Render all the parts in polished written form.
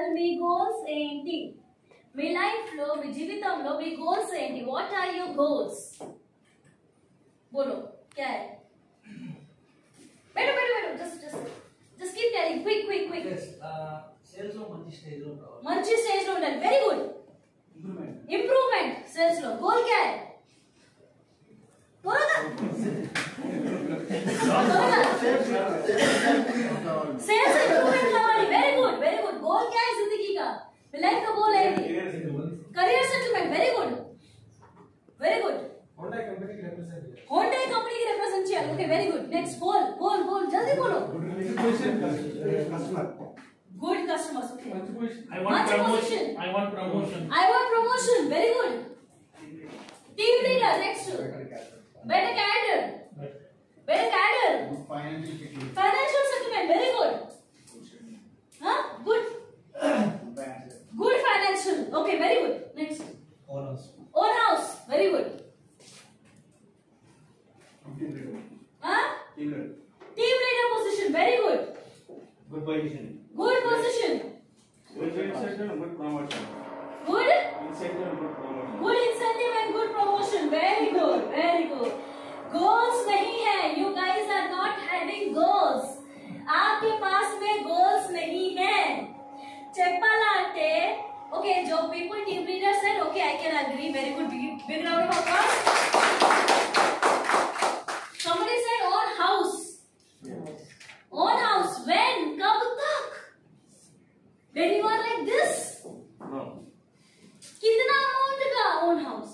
Tell me goals ఏంటి? మీ life లో, మీ జీవితంలో మీ గోల్స్ ఏంటి? What are your goals? बोलो क्या है? बैठो बैठो बैठो, just keep telling, quick. Yes, sales లో మంచి స్టేజ్ లో రావాలి. మంచి స్టేజ్ లో ఉండాలి. Very good. ఇంప్రూవ్మెంట్ సేల్స్ లో. గోల్ क्या है? बोलो ना. सेल्स इंप्रूवमेंट కావాలి. Very good. గోల్ क्या है जिंदगी का? लाइफ का गोल है career settlement. Very good. Honda company की रिप्रेजेंट చేయాలి. Okay, very good. Next goal జల్దీ बोलो. Good customers. Okay, I want promotion. Very good. Team leader. Next, better cadre. Financial settlement. Very good. Good financial. Okay, very good. Next, own house. Very good. Team leader position. Very good. Good position. Good position. Good incentive and good promotion. Good Incentive and good promotion. good incentive and good promotion. Very good. Goals नहीं है. You guys are not having goals. आपके पास में goals नहीं है. चप्पल आटे. Okay, जो people team leader said, okay, I can agree. Very good. Big round of applause. Somebody said own house. Own house. When? कब तक? When you are like this? No. कितना amount का ओन हाउस?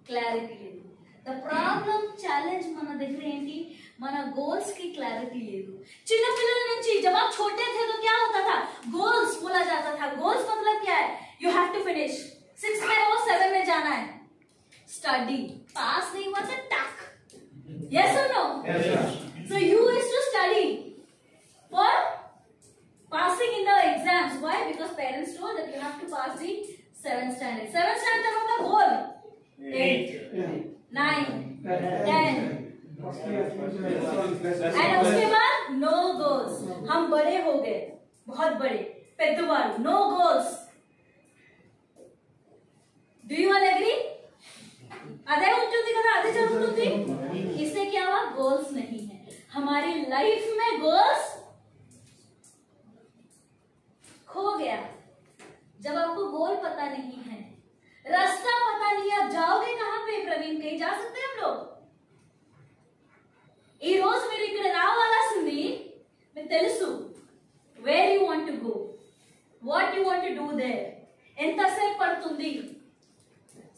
क्लैरिटी లేదు. The problem challenge మన దగ్గర ఏంటి? మన goals की क्लैरिटी లేదు. చిన్న పిల్లల నుంచి जब आप छोटे थे तो क्या होता था? गोल्स बोला जाता था. गोल्स मतलब क्या है? यू हैव टू फिनिश 6 में हो 7 में जाना है. स्टडी. पास नहीं हुआ तो टक. यस और no? So you is to study for passing in the exams. Why? Because parents told that you have to pass the 7th standard. 7th standard का goal 8, 9, 10 and उसके बाद no goals. हम बड़े हो गए, बहुत बड़े, पेद्दवाल. No goals. Do you all agree? अदे उठती कदा अदे जरूरती. इससे क्या हुआ? गोल्स नहीं है हमारी लाइफ में. गोल्स खो गया जब आपको गोल पता नहीं है, रास्ता पता नहीं है. आप जाओगे कहां पे? प्रवीण, कहीं जा सकते हैं हम लोग? ఈ రోజు మీరు ఇక్కడ రావాల్సింది మీకు తెలుసు. Where you want to go, what you want to do there, ఎంతసేపు పడుతుంది.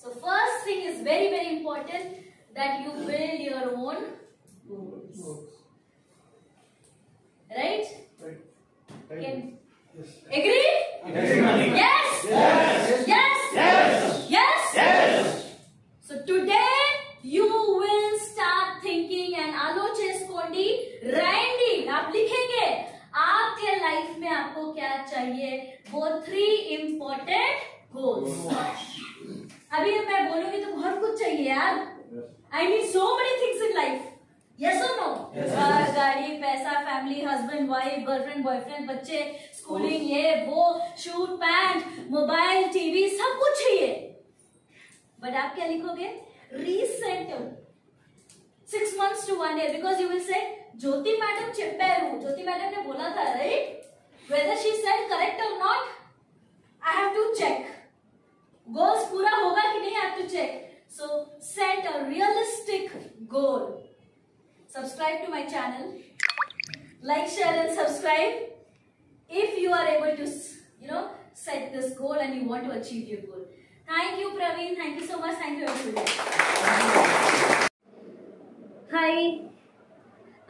So first thing is very important that you build your own goals. Right? Agree? Yes. So today you will start thinking and आलोचेskondi राइंडी. आप लिखेंगे आपके life में आपको क्या चाहिए. वो 3 important goals. अभी मैं बोलूंगी तो बहुत कुछ चाहिए यार. I need so many things in life. Yes or no? Car, गाड़ी, पैसा, family, husband, wife, girlfriend, boyfriend, बच्चे, स्कूलिंग, ये वो, शूट, पैंट, मोबाइल, टीवी, सब कुछ चाहिए. बट आप क्या लिखोगे? रीसेंटर 6 months to 1 year. Because you will say Jyoti madam चेप्पारू. ज्योति मैडम ने बोला था, right? Whether she said correct or not, I have to check. Goals पूरा होगा कि नहीं, I have to check. So set a realistic goal. Subscribe to my channel. Like, share and subscribe if you are able to, set this goal and you want to achieve your goal. Thank you, Praveen. Thank you so much. Thank you, everybody. Hi.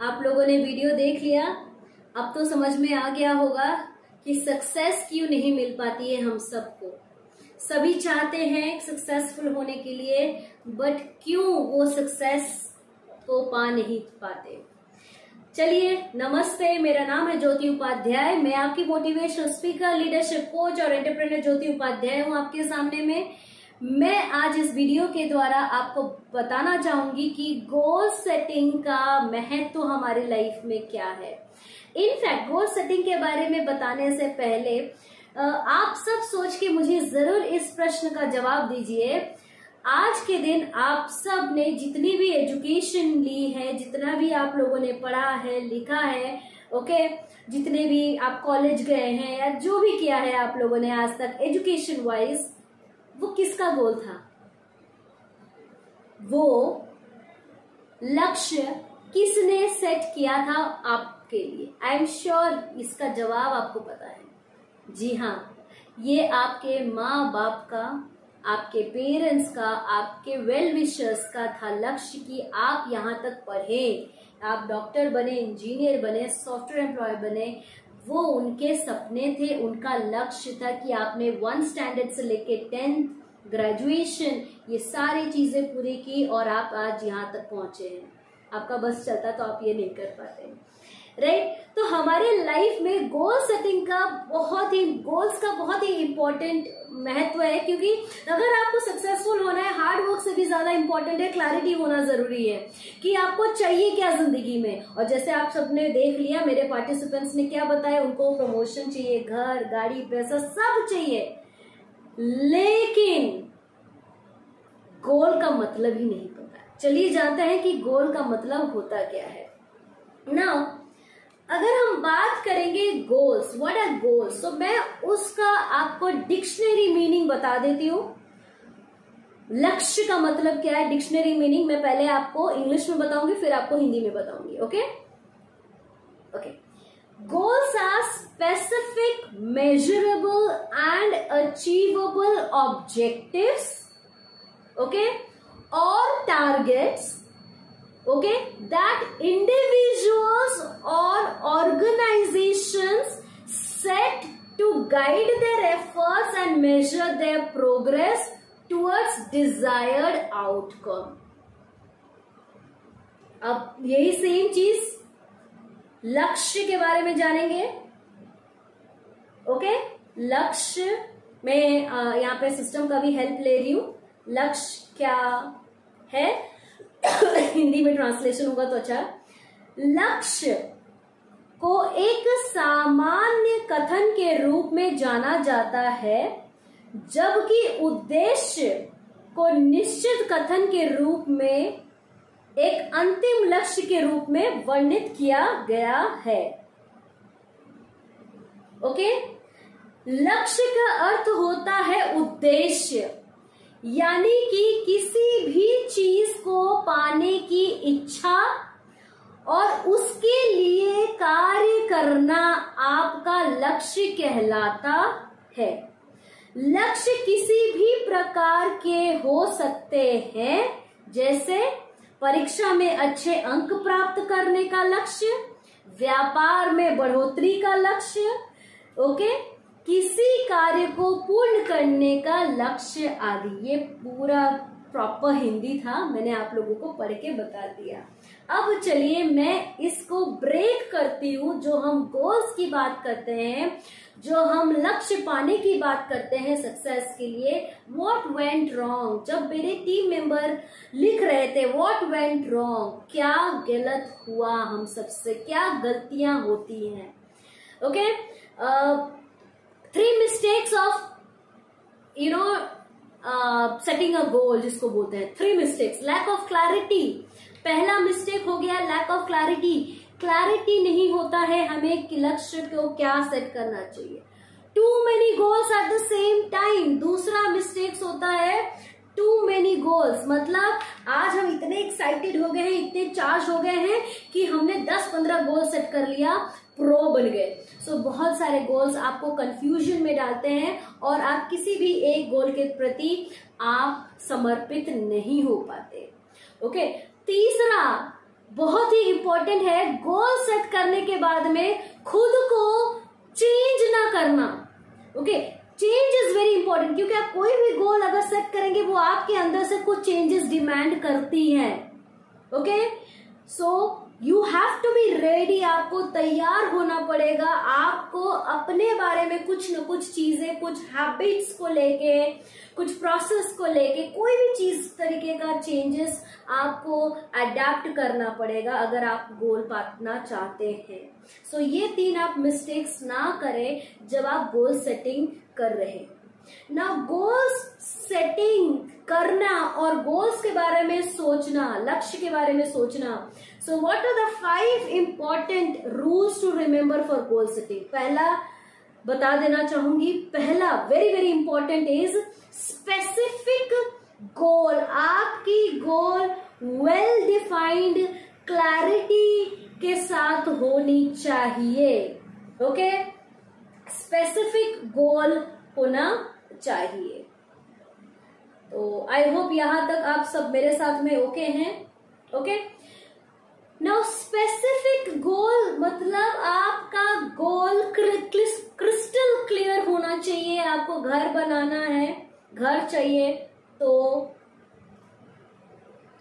आप लोगों ने video देख लिया. अब तो समझ में आ गया होगा कि सक्सेस क्यों नहीं मिल पाती है हम सबको. सभी चाहते हैं सक्सेसफुल होने के लिए, बट क्यों वो सक्सेस को पा नहीं पाते. चलिए, नमस्ते. मेरा नाम है ज्योति उपाध्याय. मैं आपकी मोटिवेशनल स्पीकर, लीडरशिप कोच और एंटरप्रेन्योर ज्योति उपाध्याय हूँ आपके सामने में. मैं आज इस वीडियो के द्वारा आपको बताना चाहूंगी कि गोल सेटिंग का महत्व हमारी लाइफ में क्या है. इनफैक्ट गोल सेटिंग के बारे में बताने से पहले आप सब सोच के मुझे जरूर इस प्रश्न का जवाब दीजिए। आज के दिन आप सब ने जितनी भी एजुकेशन ली है, जितना भी आप लोगों ने पढ़ा है, लिखा है, ओके, जितने भी आप कॉलेज गए हैं या जो भी किया है आप लोगों ने आज तक एजुकेशन वाइज, वो किसका गोल था? वो लक्ष्य किसने सेट किया था आपके लिए? आई एम श्योर इसका जवाब आपको पता है। जी हाँ, ये आपके माँ बाप का, आपके पेरेंट्स का, आपके वेल विशर्स का था लक्ष्य कि आप यहाँ तक पढ़े, आप डॉक्टर बने, इंजीनियर बने, सॉफ्टवेयर एम्प्लॉय बने। वो उनके सपने थे, उनका लक्ष्य था कि आपने 1 स्टैंडर्ड से लेके 10th ग्रेजुएशन, ये सारी चीजें पूरी की और आप आज यहाँ तक पहुंचे हैं। आपका बस चलता तो आप ये नहीं कर पाते, राइट? तो हमारे लाइफ में गोल सेटिंग का गोल्स का बहुत ही इम्पोर्टेंट महत्व है, क्योंकि अगर आपको सक्सेसफुल होना है, हार्ड वर्क से भी ज्यादा इम्पोर्टेंट है क्लैरिटी होना जरूरी है कि आपको चाहिए क्या जिंदगी में। और जैसे आप सबने देख लिया, मेरे पार्टिसिपेंट्स ने क्या बताया, उनको प्रमोशन चाहिए, घर, गाड़ी, पैसा सब चाहिए, लेकिन गोल का मतलब ही नहीं पता। चलिए जानते हैं कि गोल का मतलब होता क्या है। नाउ अगर हम बात करेंगे गोल्स, व्हाट आर गोल्स, तो मैं उसका आपको डिक्शनरी मीनिंग बता देती हूँ। लक्ष्य का मतलब क्या है, डिक्शनरी मीनिंग मैं पहले आपको इंग्लिश में बताऊंगी, फिर आपको हिंदी में बताऊंगी। Okay okay, goals are specific, measurable and achievable objectives, okay, और targets, okay, that individuals or organizations set to guide their efforts and measure their progress towards desired outcome. अब यही सेम चीज लक्ष्य के बारे में जानेंगे। ओके, लक्ष्य में यहाँ पे सिस्टम का भी हेल्प ले रही हूं। लक्ष्य क्या है, हिंदी में ट्रांसलेशन होगा तो अच्छा। लक्ष्य को एक सामान्य कथन के रूप में जाना जाता है, जबकि उद्देश्य को निश्चित कथन के रूप में एक अंतिम लक्ष्य के रूप में वर्णित किया गया है। ओके, लक्ष्य का अर्थ होता है उद्देश्य, यानी कि किसी भी चीज को पाने की इच्छा और उसके लिए कार्य करना आपका लक्ष्य कहलाता है। लक्ष्य किसी भी प्रकार के हो सकते हैं, जैसे परीक्षा में अच्छे अंक प्राप्त करने का लक्ष्य, व्यापार में बढ़ोतरी का लक्ष्य, ओके, किसी कार्य को पूर्ण करने का लक्ष्य आदि। ये पूरा प्रॉपर हिंदी था, मैंने आप लोगों को पढ़ के बता दिया। अब चलिए मैं इसको ब्रेक करती हूँ। जो हम गोल्स की बात करते हैं, जो हम लक्ष्य पाने की बात करते हैं सक्सेस के लिए, व्हाट वेंट रॉन्ग, जब मेरे टीम मेंबर लिख रहे थे व्हाट वेंट रॉन्ग, क्या गलत हुआ, हम सबसे क्या गलतियां होती हैं। Okay, 3 mistakes of setting a goal, जिसको बोलते हैं 3 mistakes। lack of clarity, पहला मिस्टेक हो गया lack of clarity। क्लैरिटी नहीं होता है हमें कि लक्ष्य को क्या सेट करना चाहिए। too many goals at the same time, दूसरा मिस्टेक्स होता है too many goals, मतलब आज हम इतने एक्साइटेड हो गए हैं, इतने चार्ज हो गए हैं कि हमने 10-15 गोल सेट कर लिया, प्रो बन गए। सो बहुत सारे गोल्स आपको कंफ्यूजन में डालते हैं और आप किसी भी एक गोल के प्रति आप समर्पित नहीं हो पाते। ओके, तीसरा बहुत ही इंपॉर्टेंट है, गोल सेट करने के बाद में खुद को चेंज ना करना। Okay, change is very important, क्योंकि आप कोई भी गोल अगर सेट करेंगे वो आपके अंदर से कुछ चेंजेस डिमांड करती हैं। Okay, so you have to be ready, आपको तैयार होना पड़ेगा। आपको अपने बारे में कुछ न कुछ चीजें, कुछ हैबिट्स को लेके, कुछ प्रोसेस को लेके, कोई भी चीज तरीके का चेंजेस आपको अडेप्ट करना पड़ेगा अगर आप गोल पाना चाहते हैं। सो ये 3 आप मिस्टेक्स ना करें जब आप गोल सेटिंग कर रहे हैं। ना गोल्स सेटिंग करना और गोल्स के बारे में सोचना, लक्ष्य के बारे में सोचना। So what are the 5 important rules to remember for goal setting? पहला बता देना चाहूंगी, पहला very very important is specific goal. आपकी गोल वेल डिफाइंड क्लैरिटी के साथ होनी चाहिए। ओके, स्पेसिफिक गोल होना चाहिए। तो आई होप यहां तक आप सब मेरे साथ में ओके हैं। ओके, नाउ स्पेसिफिक गोल मतलब आपका गोल क्रिस्टल क्लियर होना चाहिए। आपको घर बनाना है, घर चाहिए, तो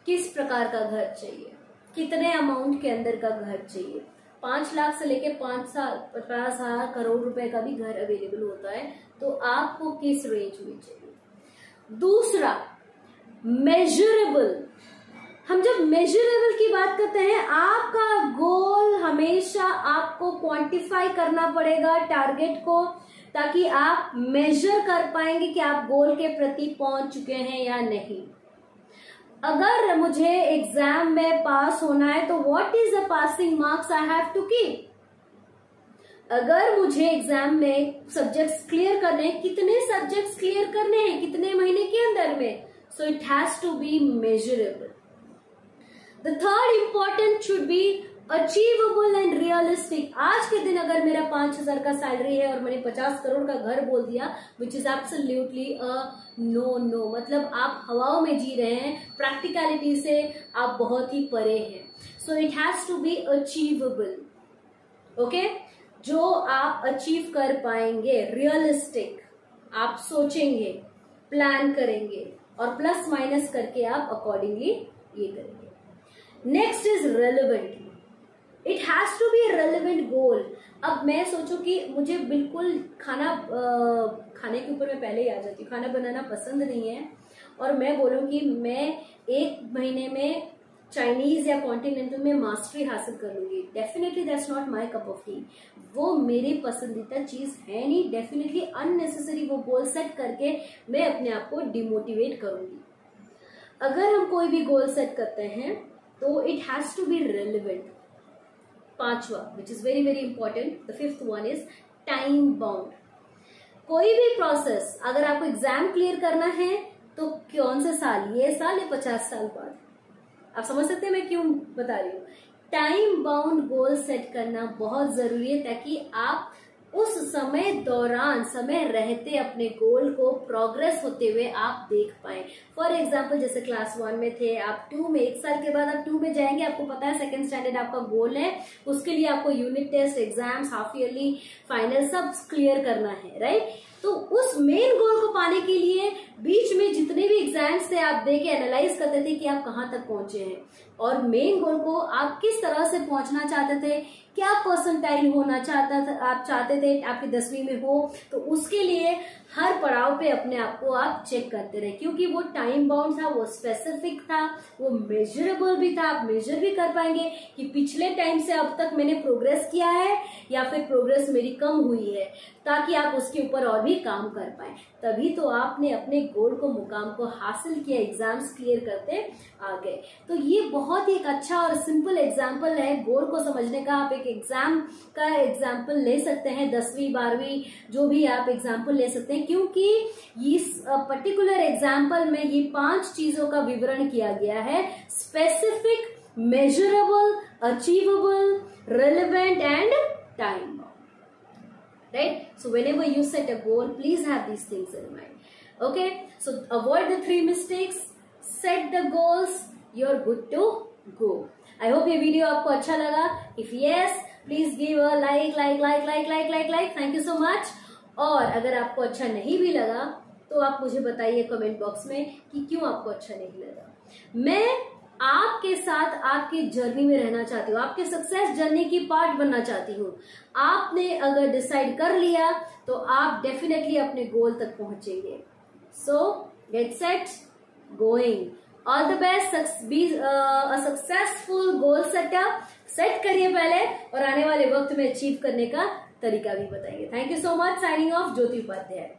किस प्रकार का घर चाहिए, कितने अमाउंट के अंदर का घर चाहिए। 5 लाख से लेके 50 करोड़ रुपए का भी घर अवेलेबल होता है, तो आपको किस रेंज में चाहिए। दूसरा, मेजरेबल। हम जब मेजरेबल की बात करते हैं, आपका गोल हमेशा आपको क्वांटिफाई करना पड़ेगा टारगेट को, ताकि आप मेजर कर पाएंगे कि आप गोल के प्रति पहुंच चुके हैं या नहीं। अगर मुझे एग्जाम में पास होना है तो what is the passing marks I have to keep. अगर मुझे एग्जाम में सब्जेक्ट्स क्लियर करने हैं, कितने सब्जेक्ट्स क्लियर करने हैं, कितने महीने के अंदर में, so it has to be measurable. The third important should be achievable and realistic. आज के दिन अगर मेरा 5,000 का सैलरी है और मैंने 50 करोड़ का घर बोल दिया, विच इज एब्सोल्युटली नो, मतलब आप हवाओं में जी रहे हैं, प्रैक्टिकलिटी से आप बहुत ही परे हैं। So it has to be achievable. Okay, जो आप अचीव कर पाएंगे, रियलिस्टिक, आप सोचेंगे, प्लान करेंगे और प्लस माइनस करके आप अकॉर्डिंगली ये करेंगे। Next is relevant. It has to be relevant goal. अब मैं सोचूं कि मुझे बिल्कुल खाने के ऊपर मैं पहले ही आ जाती हूँ, खाना बनाना पसंद नहीं है, और मैं बोलूं कि मैं 1 महीने में चाइनीज या कॉन्टिनेंटल में मास्टरी हासिल कर लूंगी, definitely that's not my cup of T. वो मेरी पसंदीदा चीज है नहीं। डेफिनेटली अननेसेसरी वो गोल सेट करके मैं अपने आप को डिमोटिवेट करूंगी। अगर हम कोई भी गोल सेट करते हैं तो it has to be relevant. 5वां, which is very very important, the 5th one is time bound. कोई भी प्रोसेस, अगर आपको एग्जाम क्लियर करना है तो कौन से साल, ये साल या 50 साल बाद, आप समझ सकते हैं मैं क्यों बता रही हूँ। टाइम बाउंड गोल सेट करना बहुत जरूरी है, ताकि आप उस समय दौरान, समय रहते अपने गोल को प्रोग्रेस होते हुए आप देख पाए। फॉर एग्जाम्पल, जैसे क्लास 1 में थे, आप 2 में, 1 साल के बाद आप 2 में जाएंगे, आपको पता है 2nd स्टैंडर्ड आपका गोल है, उसके लिए आपको unit test, exams, half yearly, final सब क्लियर करना है, राइट। तो उस मेन गोल को पाने के लिए बीच में जितने भी एग्जाम्स थे आप देके एनालाइज करते थे कि आप कहाँ तक पहुंचे हैं, और मेन गोल को आप किस तरह से पहुंचना चाहते थे, क्या परसेंटाइल होना चाहता था, आप चाहते थे आपकी 10वीं में हो, तो उसके लिए हर पड़ाव पे अपने आप को आप चेक करते रहे, क्योंकि वो टाइम बाउंड था, वो स्पेसिफिक था, वो मेजरेबल भी था। आप मेजर भी कर पाएंगे कि पिछले टाइम से अब तक मैंने प्रोग्रेस किया है या फिर प्रोग्रेस मेरी कम हुई है, ताकि आप उसके ऊपर और भी काम कर पाए। तभी तो आपने अपने गोल को, मुकाम को हासिल किया, एग्जाम्स क्लियर करते आ गए। तो ये बहुत ही एक अच्छा और सिंपल एग्जाम्पल है गोल को समझने का। आप एक एग्जाम का एग्जाम्पल ले सकते हैं, 10वीं 12वीं जो भी आप एग्जाम्पल ले सकते हैं, क्योंकि इस पर्टिकुलर एग्जाम्पल में ये 5 चीजों का विवरण किया गया है: specific, measurable, achievable, relevant and time bound, right? So whenever you set a goal, please have these things in mind. Okay, so avoid the 3 mistakes, set the goals, you're good to go. I hope ये video आपको अच्छा लगा. If yes, please give a like. Thank you so much. और अगर आपको अच्छा नहीं भी लगा तो आप मुझे बताइए कमेंट बॉक्स में कि क्यों आपको अच्छा नहीं लगा. मैं आपके साथ आपकी जर्नी में रहना चाहती हूँ, आपके सक्सेस जर्नी की पार्ट बनना चाहती हूँ। आपने अगर डिसाइड कर लिया तो आप डेफिनेटली अपने गोल तक पहुंचेंगे। सो get set, going. All the best, be a successful goal setup. Set करिए पहले और आने वाले वक्त में अचीव करने का तरीका भी बताइए। Thank you so much. Signing off, Jyoti Upadhyay.